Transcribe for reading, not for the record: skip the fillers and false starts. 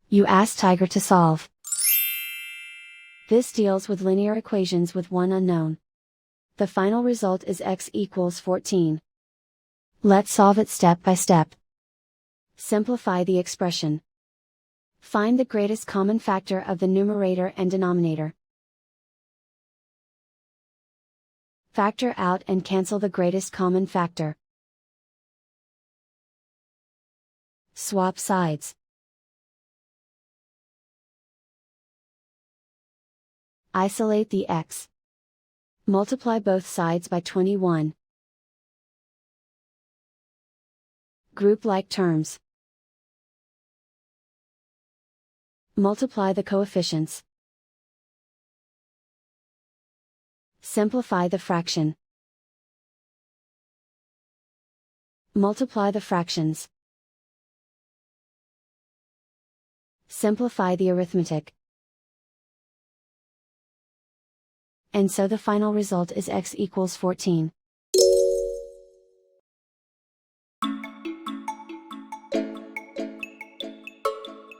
You ask Tiger to solve. This deals with linear equations with one unknown. The final result is x equals 14. Let's solve it step by step. Simplify the expression. Find the greatest common factor of the numerator and denominator. Factor out and cancel the greatest common factor. Swap sides. Isolate the x. Multiply both sides by 21. Group like terms. Multiply the coefficients. Simplify the fraction. Multiply the fractions. Simplify the arithmetic. And so the final result is x equals 14.